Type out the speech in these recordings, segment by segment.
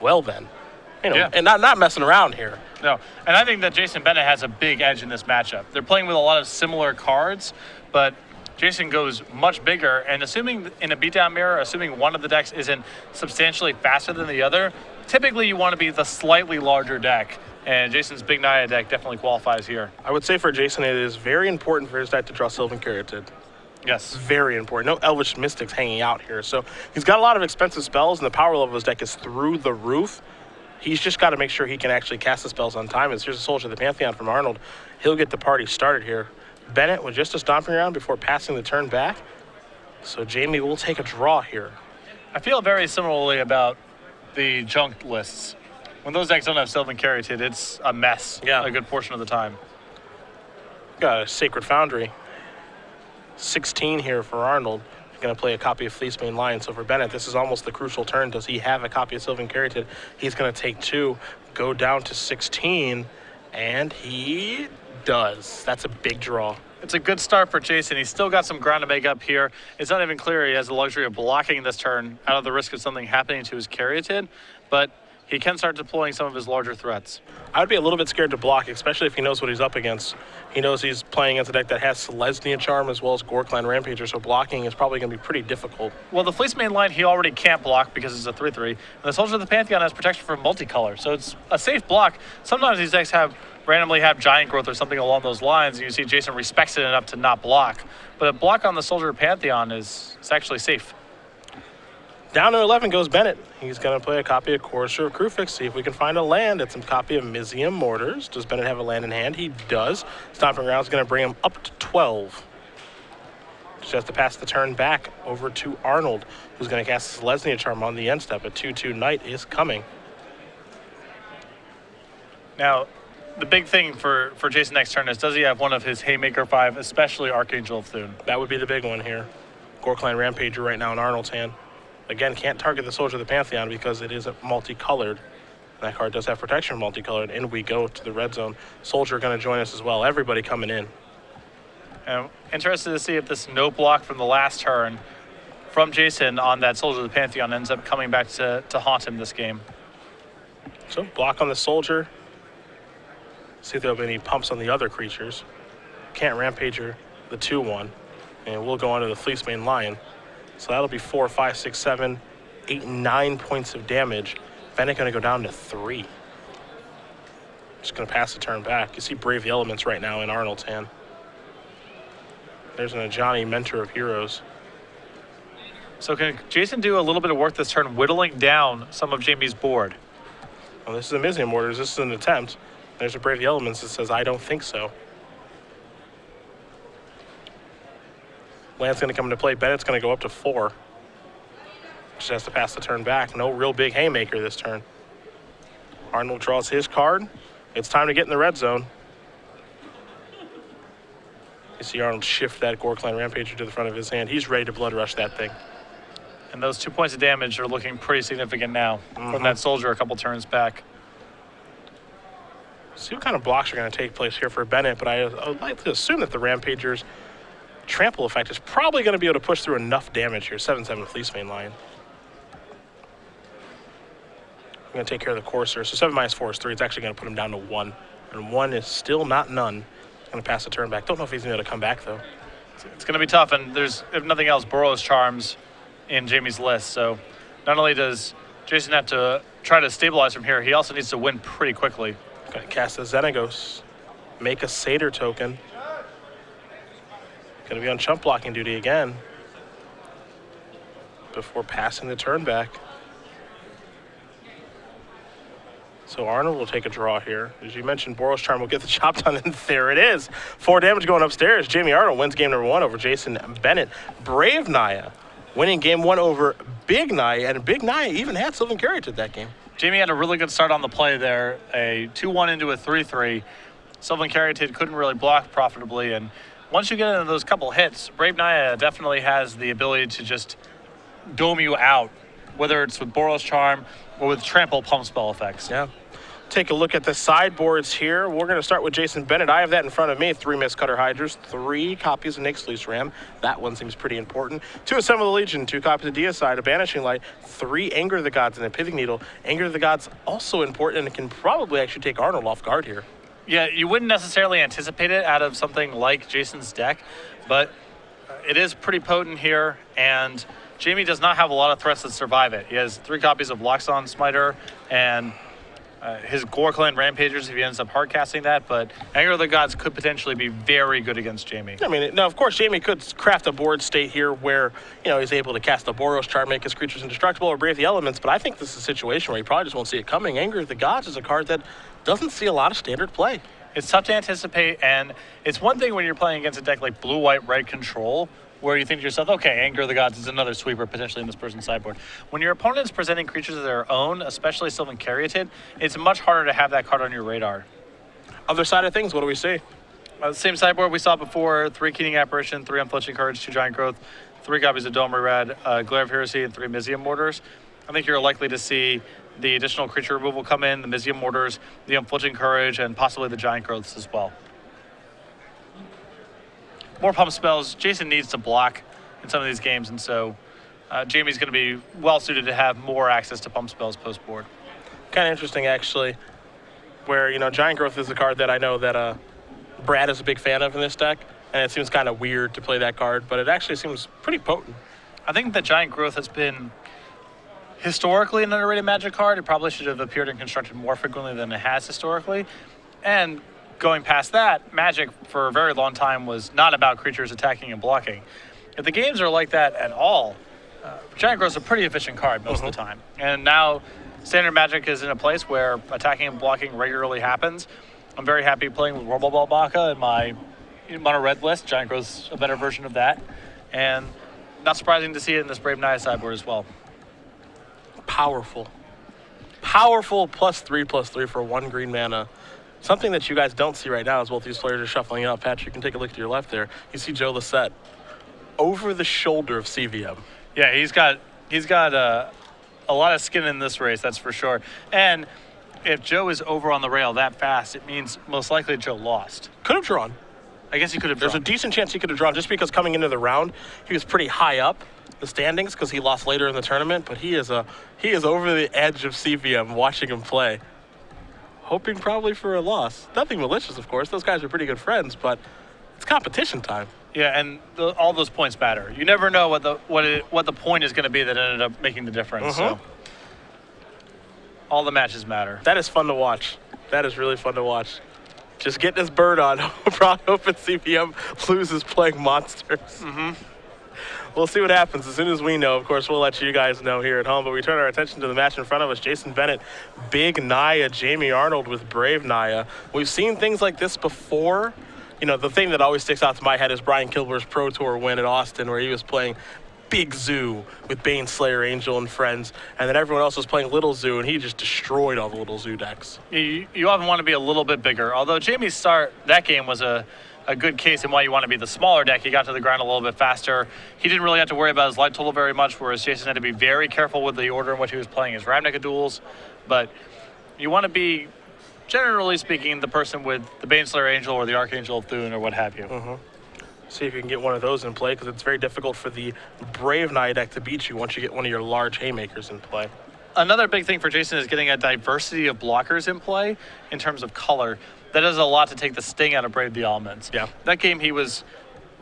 well then. Yeah. And not messing around here. No, and I think that Jason Bennett has a big edge in this matchup. They're playing with a lot of similar cards, but Jason goes much bigger, and assuming in a beatdown mirror, assuming one of the decks isn't substantially faster than the other, typically you want to be the slightly larger deck, and Jason's Big Naya deck definitely qualifies here. I would say for Jason, it is very important for his deck to draw Sylvan Caryatid. Yes. Very important. No Elvish Mystics hanging out here. So he's got a lot of expensive spells, and the power level of his deck is through the roof. He's just got to make sure he can actually cast the spells on time. As here's a Soldier of the Pantheon from Arnold. He'll get the party started here. Bennett with just a stomping round before passing the turn back. So Jamie will take a draw here. I feel very similarly about the junk lists. When those decks don't have Sylvan Caryatid, it's a mess a good portion of the time. Got a Sacred Foundry. 16 here for Arnold. He's going to play a copy of Fleecemane Lion. So for Bennett, this is almost the crucial turn. Does he have a copy of Sylvan Caryatid? He's going to take 2, go down to 16, and he does. That's a big draw. It's a good start for Jason. He's still got some ground to make up here. It's not even clear he has the luxury of blocking this turn out of the risk of something happening to his Caryatid, but he can start deploying some of his larger threats. I would be a little bit scared to block, especially if he knows what he's up against. He knows he's playing against a deck that has Selesnya Charm as well as Goreclan Rampager, so blocking is probably going to be pretty difficult. Well, the Fleecemane Lion he already can't block because it's a 3/3, and the Soldier of the Pantheon has protection from multicolor, so it's a safe block. Sometimes these decks randomly have Giant Growth or something along those lines, and you see Jason respects it enough to not block. But a block on the Soldier of the Pantheon is actually safe. Down to 11 goes Bennett. He's going to play a copy of Courser of Krufix, see if we can find a land. It's a copy of Mizium Mortars. Does Bennett have a land in hand? He does. Stomping Ground is going to bring him up to 12. Just has to pass the turn back over to Arnold, who's going to cast Selesnya Charm on the end step. A 2/2 Knight is coming. Now, the big thing for Jason next turn is, does he have one of his Haymaker 5, especially Archangel of Thune? That would be the big one here. Goreclan Rampager right now in Arnold's hand. Again, can't target the Soldier of the Pantheon because it isn't multicolored. That card does have protection multicolored, and we go to the red zone. Soldier going to join us as well. Everybody coming in. I'm interested to see if this no block from the last turn from Jason on that Soldier of the Pantheon ends up coming back to haunt him this game. So block on the Soldier. See if there'll be any pumps on the other creatures. Can't Rampager the 2/1, and we'll go on to the Fleecemane Lion. So that'll be 4, 5, 6, 7, 8, 9 points of damage. Bennett going to go down to 3. Just going to pass the turn back. You see Brave the Elements right now in Arnold's hand. There's an Ajani, Mentor of Heroes. So can Jason do a little bit of work this turn, whittling down some of Jamie's board? Well, this is a Mizium Mortars. This is an attempt. There's a Brave the Elements that says, I don't think so. Land's going to come into play. Bennett's going to go up to 4. Just has to pass the turn back. No real big Haymaker this turn. Arnold draws his card. It's time to get in the red zone. You see Arnold shift that Goreclan Rampager to the front of his hand. He's ready to Blood Rush that thing. And those 2 points of damage are looking pretty significant now from that Soldier a couple turns back. See what kind of blocks are going to take place here for Bennett, but I would like to assume that the Rampager's trample effect is probably going to be able to push through enough damage here. 7/7 Fleecemane Lion. I'm going to take care of the Courser. So 7 - 4 is 3. It's actually going to put him down to 1. And 1 is still not none. Going to pass the turn back. Don't know if he's going to be able to come back, though. It's going to be tough, and there's, if nothing else, Boros Charms in Jamie's list. So not only does Jason have to try to stabilize from here, he also needs to win pretty quickly. Going to cast a Xenagos. Make a Satyr token. Going to be on chump blocking duty again before passing the turn back. So Arnold will take a draw here. As you mentioned, Boros Charm will get the job done, and there it is. 4 damage going upstairs. Jamie Arnold wins game number 1 over Jason Bennett. Brave Naya winning game 1 over Big Naya, and Big Naya even had Sylvan Caryatid that game. Jamie had a really good start on the play there. A 2/1 into a 3/3. Sylvan Caryatid couldn't really block profitably, and once you get into those couple hits, Brave Naya definitely has the ability to just dome you out, whether it's with Boros Charm or with Trample pump spell effects. Yeah. Take a look at the sideboards here. We're going to start with Jason Bennett. I have that in front of me. 3 Mist Cutter Hydras, 3 copies of Nyx Loose Ram. That one seems pretty important. 2 Assemble the Legion, 2 copies of Deicide, a Banishing Light, 3 Anger of the Gods, and a Pithing Needle. Anger of the Gods also important, and it can probably actually take Arnold off guard here. Yeah, you wouldn't necessarily anticipate it out of something like Jason's deck, but it is pretty potent here, and Jamie does not have a lot of threats that survive it. He has 3 copies of Loxodon Smiter and his Gore Clan Rampagers if he ends up hardcasting that, but Anger of the Gods could potentially be very good against Jamie. I mean, now, of course, Jamie could craft a board state here where, he's able to cast a Boros Chart, make his creatures indestructible, or Brave the Elements, but I think this is a situation where he probably just won't see it coming. Anger of the Gods is a card that doesn't see a lot of standard play. It's tough to anticipate, and it's one thing when you're playing against a deck like Blue, White, Red Control, where you think to yourself, okay, Anger of the Gods is another sweeper potentially in this person's sideboard. When your opponent's presenting creatures of their own, especially Sylvan Caryatid, it's much harder to have that card on your radar. Other side of things, what do we see? The same sideboard we saw before, 3 Keening Apparition, 3 Unflinching Courage, 2 Giant Growth, 3 copies of Dome Red, Glare of Heresy, and 3 Mizium Mortars. I think you're likely to see the additional creature removal come in, the Mizium Mortars, the Unflinching Courage, and possibly the Giant Growths as well. More pump spells. Jason needs to block in some of these games, and so Jamie's going to be well suited to have more access to pump spells post board. Kind of interesting, actually, where Giant Growth is a card that I know that Brad is a big fan of in this deck, and it seems kind of weird to play that card, but it actually seems pretty potent. I think that Giant Growth has been historically an underrated Magic card. It probably should have appeared in Constructed more frequently than it has historically, and going past that, Magic for a very long time was not about creatures attacking and blocking. If the games are like that at all, Giant Growth is a pretty efficient card most of the time. And now Standard Magic is in a place where attacking and blocking regularly happens. I'm very happy playing with Robo Baka in my mono red list. Giant Growth's a better version of that. And not surprising to see it in this Brave Naya sideboard as well. Powerful. Powerful +3/+3 for 1 green mana. Something that you guys don't see right now as both these players are shuffling up. Patrick, you can take a look to your left there. You see Joe Lissette over the shoulder of CVM. Yeah, he's got a lot of skin in this race, that's for sure. And if Joe is over on the rail that fast, it means most likely Joe lost. Could have drawn. I guess he could have drawn. There's a decent chance he could have drawn just because coming into the round, he was pretty high up the standings because he lost later in the tournament, but he is over the edge of CVM watching him play. Hoping probably for a loss. Nothing malicious, of course. Those guys are pretty good friends, but it's competition time. Yeah, and all those points matter. You never know what the point is going to be that ended up making the difference. So all the matches matter. That is fun to watch. That is really fun to watch. Just getting this bird on. Probably hoping CPM loses playing monsters. We'll see what happens. As soon as we know, of course, we'll let you guys know here at home. But we turn our attention to the match in front of us. Jason Bennett, Big Naya, Jamie Arnold with Brave Naya. We've seen things like this before. The thing that always sticks out to my head is Brian Kilber's Pro Tour win at Austin, where he was playing Big Zoo with Bane Slayer, Angel, and friends. And then everyone else was playing Little Zoo, and he just destroyed all the Little Zoo decks. You often want to be a little bit bigger. Although Jamie's start that game was a good case in why you want to be the smaller deck. He got to the ground a little bit faster. He didn't really have to worry about his life total very much, whereas Jason had to be very careful with the order in which he was playing his Ravnica duels. But you want to be, generally speaking, the person with the Baneslayer Angel or the Archangel of Thune or what have you. See if you can get one of those in play, because it's very difficult for the Brave Naya deck to beat you once you get one of your large haymakers in play. Another big thing for Jason is getting a diversity of blockers in play in terms of color. That does a lot to take the sting out of Brave the Elements. Yeah. That game he was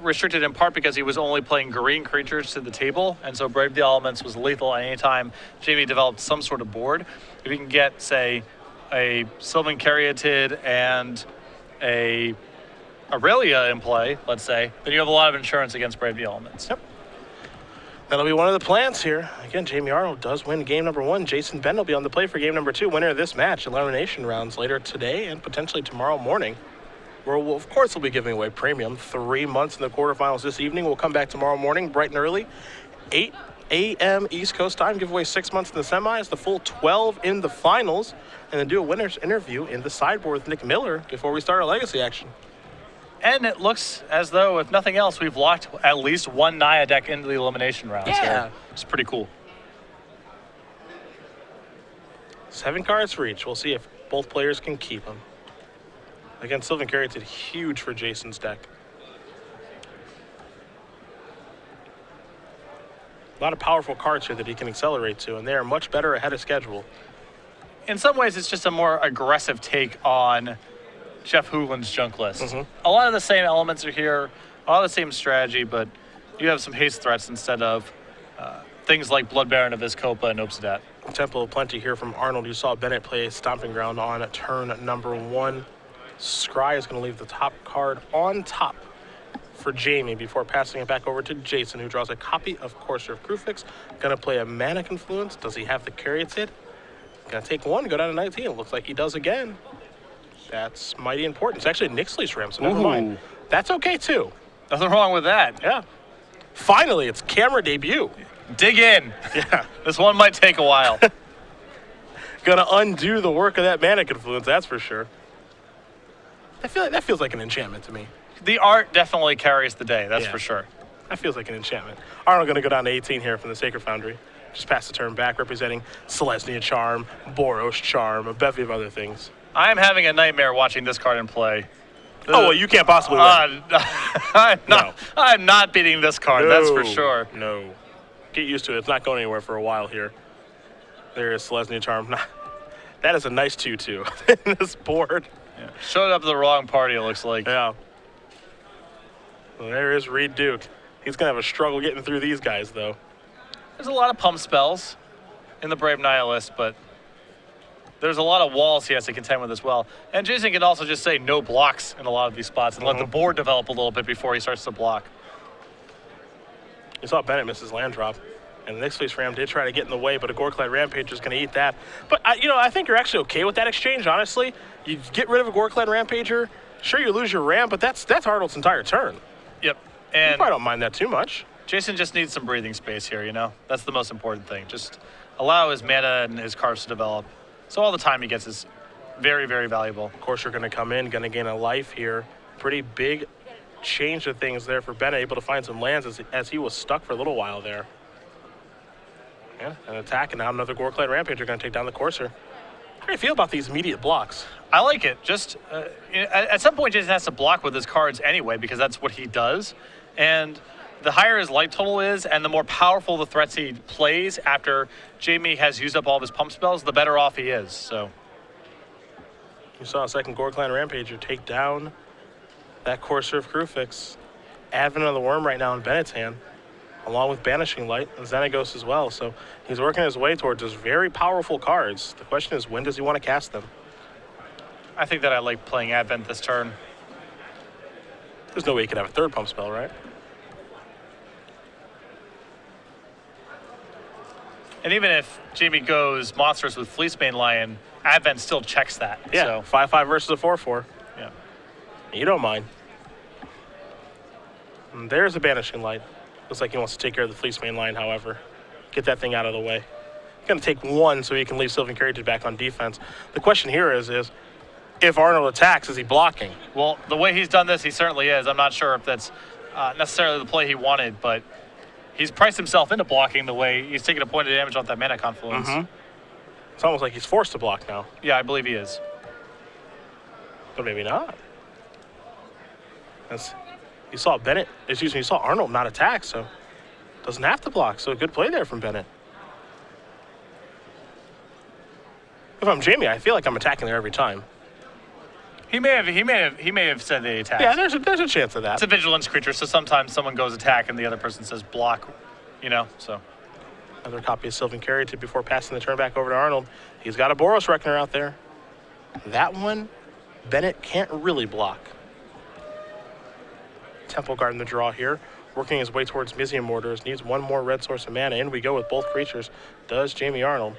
restricted in part because he was only playing green creatures to the table, and so Brave the Elements was lethal at any time Jamie developed some sort of board. If you can get, say, a Sylvan Caryatid and a Aurelia in play, let's say, then you have a lot of insurance against Brave the Elements. Yep. That'll be one of the plans here. Again, Jamie Arnold does win game number 1. Jason Bennett will be on the play for game number 2. Winner of this match, elimination rounds later today and potentially tomorrow morning, where we'll, of course, we'll be giving away premium. 3 months in the quarterfinals this evening. We'll come back tomorrow morning, bright and early, 8 a.m. East Coast time. Give away 6 months in the semis, the full 12 in the finals, and then do a winner's interview in the sideboard with Nick Miller before we start our legacy action. And it looks as though, if nothing else, we've locked at least one Naya deck into the elimination round. Yeah. So it's pretty cool. 7 cards for each. We'll see if Both players can keep them. Again, Sylvan Caryatid huge for Jason's deck. A lot of powerful cards here that he can accelerate to, and they are much better ahead of schedule. In some ways, it's just a more aggressive take on Jeff Hoolan's junk list. Mm-hmm. A lot of the same elements are here, a lot of the same strategy, but you have some haste threats instead of things like Blood Baron of Vizkopa and Obsidian. Temple of Plenty here from Arnold. You saw Bennett play Stomping Ground on turn number 1. Scry is going to leave the top card on top for Jamie before passing it back over to Jason, who draws a copy of Courser of Kruphix. Going to play a Mana Confluence. Does he have the Caryatid? Going to take 1, go down to 19. It looks like he does again. That's mighty important. It's actually Nixley's Ram, so never mind. That's okay, too. Nothing wrong with that. Yeah. Finally, it's camera debut. Dig in. Yeah. This one might take a while. Gonna undo the work of that Mana Confluence, that's for sure. I feel like that feels like an enchantment to me. The art definitely carries the day, that's Yeah. for sure. That feels like an enchantment. Arnold gonna go down to 18 here from the Sacred Foundry. Just pass the turn back, representing Selesnya Charm, Boros Charm, a bevy of other things. I am having a nightmare watching this card in play. Oh, well, you can't possibly win. I'm not beating this card, that's for sure. No. Get used to it. It's not going anywhere for a while here. There is Selesnya Charm. That is a nice 2-2 in this board. Yeah. Showed up to the wrong party, it looks like. Yeah. Well, there is Reed Duke. He's going to have a struggle getting through these guys, though. There's a lot of pump spells in the Brave Nihilist, but there's a lot of walls he has to contend with as well. And Jason can also just say no blocks in a lot of these spots and let the board develop a little bit before he starts to block. You saw Bennett miss his land drop, and the Nixley's Ram did try to get in the way, but a Goreclad Rampager is going to eat that. But, I think you're actually okay with that exchange, honestly. You get rid of a Goreclad Rampager, sure, you lose your Ram, but that's Arnold's entire turn. Yep. You And probably don't mind that too much. Jason just needs some breathing space here, you know? That's the most important thing. Just allow his mana and his cards to develop. So all the time he gets is very, very valuable. Of course, you're going to come in, going to gain a life here. Pretty big change of things there for Bennett, able to find some lands as he was stuck for a little while there. Yeah, an attack, and now another Goreclad Rampager going to take down the Courser. How do you feel about these immediate blocks? I like it. Just at some point, Jason has to block with his cards anyway because that's what he does. And the higher his light total is and the more powerful the threats he plays after Jamie has used up all of his pump spells, the better off he is. So You saw a second Goreclad Rampager take down that Courser of Kruphix. Advent of the Worm right now in Bennett's hand, along with Banishing Light and Xenagos as well. So he's working his way towards those very powerful cards. The question is, when does he want to cast them? I think that I like playing Advent this turn. There's no way he could have a third pump spell, right? And even if Jamie goes monsters with Fleecebane Lion, Advent still checks that. Yeah, So, 5/5 versus a 4/4. yeah. You don't mind. And there's a Banishing Light. Looks like he wants to take care of the Fleecebane Lion, however. Get that thing out of the way. Going to take 1 so he can leave Sylvan Caryatid back on defense. The question here is if Arnold attacks, is he blocking? Well, the way he's done this, he certainly is. I'm not sure if that's necessarily the play he wanted, but he's priced himself into blocking the way he's taking a point of damage off that Mana Confluence. It's almost like he's forced to block now. Yeah, I believe he is. But maybe not. You saw Arnold not attack, so doesn't have to block. So a good play there from Bennett. If I'm Jamie, I feel like I'm attacking there every time. He may have said they attacked. Yeah, there's a chance of that. It's a vigilance creature, so sometimes someone goes attack and the other person says block, so. Another copy of Sylvan Caryatid before passing the turn back over to Arnold. He's got a Boros Reckoner out there. That one, Bennett can't really block. Temple Guard in the draw here, working his way towards Mizium Mortars. Needs one more red source of mana. In we go with both creatures. Does Jamie Arnold.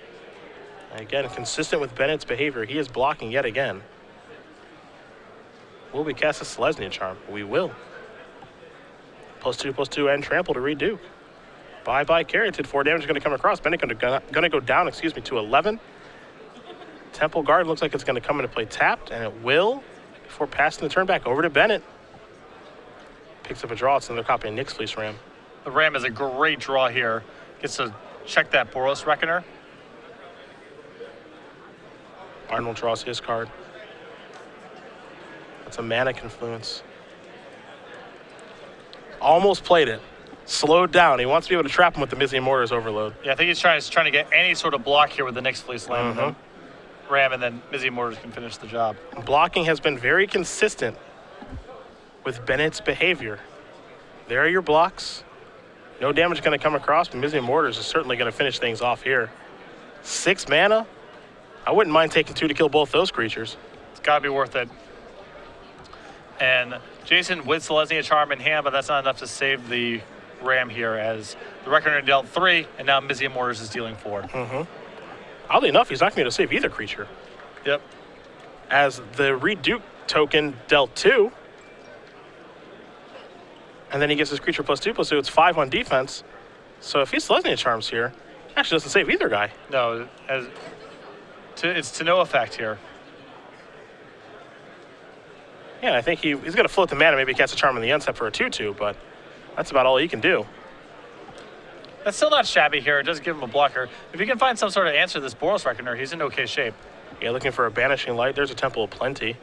Again, consistent with Bennett's behavior, he is blocking yet again. Will we cast a Selesnya Charm? We will. +2/+2 and trample to Reed Duke. Bye-bye Caryatid. 4 damage is going to come across. Bennett going to go down, to 11. Temple Guard looks like it's going to come into play tapped, and it will before passing the turn back over to Bennett. Picks up a draw. It's another copy of Nick's Fleece Ram. The Ram is a great draw here. Gets to check that Boros Reckoner. Arnold draws his card. That's a mana confluence. Almost played it. Slowed down. He wants to be able to trap him with the Mizzy Mortar's Overload. Yeah, I think he's trying to get any sort of block here with the Nyx Fleece Land. And then Ram, and then Mizzy Mortars can finish the job. Blocking has been very consistent with Bennett's behavior. There are your blocks. No damage going to come across, but Mizzy Mortars is certainly going to finish things off here. 6 mana. I wouldn't mind taking 2 to kill both those creatures. It's got to be worth it. And Jason with Selesnya Charm in hand, but that's not enough to save the Ram here, as the Reckoner dealt 3, and now Mizzy Mortars is dealing 4. Oddly enough, he's not going to be able to save either creature. Yep. As the Reduke token dealt 2, and then he gets his creature +2/+2. It's 5 on defense. So if he Selesnya Charms here, he actually doesn't save either guy. No, it's to no effect here. Yeah, I think he's going to float the mana, maybe cast a Charm in the end step for a 2/2, but that's about all he can do. That's still not shabby here. It does give him a blocker. If he can find some sort of answer to this Boros Reckoner, he's in okay shape. Yeah, looking for a Banishing Light. There's a Temple of Plenty.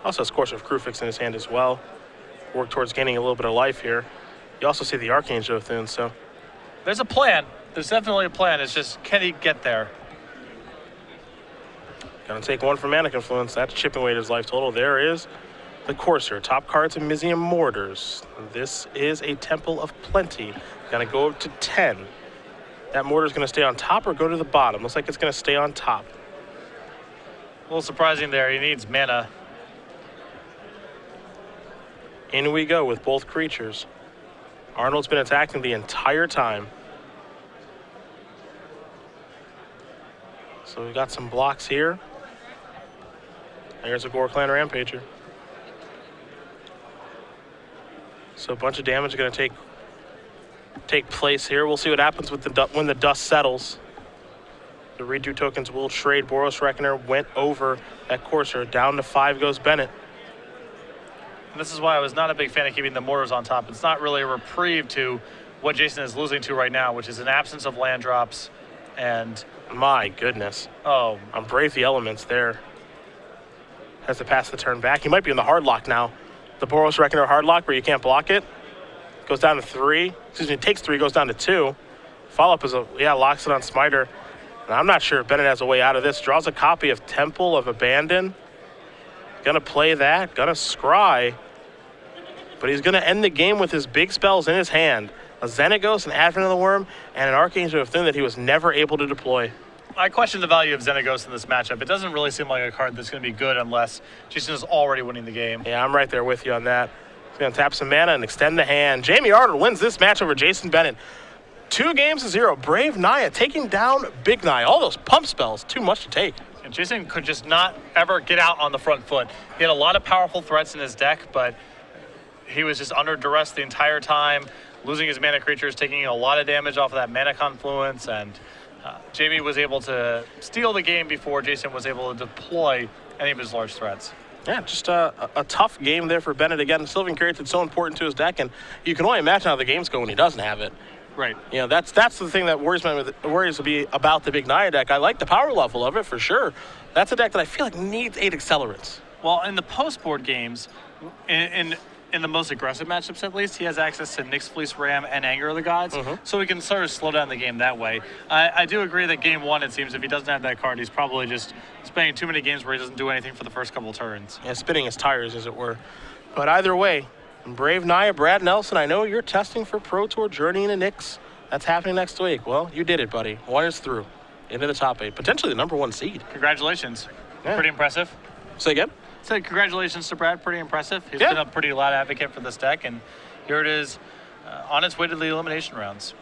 Also has Course of Crufix in his hand as well. Work towards gaining a little bit of life here. You also see the Archangel of Thune, so. There's a plan. There's definitely a plan. It's just, can he get there? Gonna take 1 for Mana Confluence. That's chipping away at his life total. There is the Courser. Top cards of Mizzy Mortars. This is a Temple of Plenty. Gonna go up to 10. That Mortar's gonna stay on top or go to the bottom. Looks like it's gonna stay on top. A little surprising there. He needs mana. In we go with both creatures. Arnold's been attacking the entire time. So we got some blocks here. There's a Gore Clan Rampager. So a bunch of damage is going to take place here. We'll see what happens with when the dust settles. The redo tokens will trade. Boros Reckoner went over that Courser. Down to 5 goes Bennett. And this is why I was not a big fan of keeping the Mortars on top. It's not really a reprieve to what Jason is losing to right now, which is an absence of land drops. And my goodness. Oh, I'm Brave the Elements there. Has to pass the turn back. He might be in the hard lock now. The Boros Reckoner hard lock where you can't block it. Goes down to 3. Excuse me, it takes 3, goes down to 2. Follow-up is locks it on Smiter. And I'm not sure if Bennett has a way out of this. Draws a copy of Temple of Abandon. Gonna play that, gonna scry. But he's gonna end the game with his big spells in his hand. A Xenagos, an Advent of the Worm, and an Archangel of Thune that he was never able to deploy. I question the value of Xenagos in this matchup. It doesn't really seem like a card that's going to be good unless Jason is already winning the game. Yeah, I'm right there with you on that. He's going to tap some mana and extend the hand. Jamie Arnold wins this match over Jason Bennett. 2-0. Brave Naya taking down Big Naya. All those pump spells, too much to take. And Jason could just not ever get out on the front foot. He had a lot of powerful threats in his deck, but he was just under duress the entire time, losing his mana creatures, taking a lot of damage off of that mana confluence, and Jamie was able to steal the game before Jason was able to deploy any of his large threats. Yeah, just a tough game there for Bennett. Again, Sylvan Curate's it's so important to his deck, and you can only imagine how the games go when he doesn't have it. Right. You know, that's the thing that worries me about the Big Naya deck. I like the power level of it for sure. That's a deck that I feel like needs 8 accelerants. Well, in the post-board games, in the most aggressive matchups at least, he has access to Nyx Fleece Ram and Anger of the Gods, so he can sort of slow down the game that way. I do agree that game 1, it seems, if he doesn't have that card, he's probably just spending too many games where he doesn't do anything for the first couple turns. Yeah, spinning his tires, as it were. But either way, Brave Naya, Brad Nelson, I know you're testing for Pro Tour Journey into Nyx. That's happening next week. Well, you did it, buddy. 1 is through. Into the top 8. Potentially the #1 seed. Congratulations. Yeah. Pretty impressive. Say again? So congratulations to Brad. Pretty impressive. He's been a pretty loud advocate for this deck, and here it is on its way to the elimination rounds.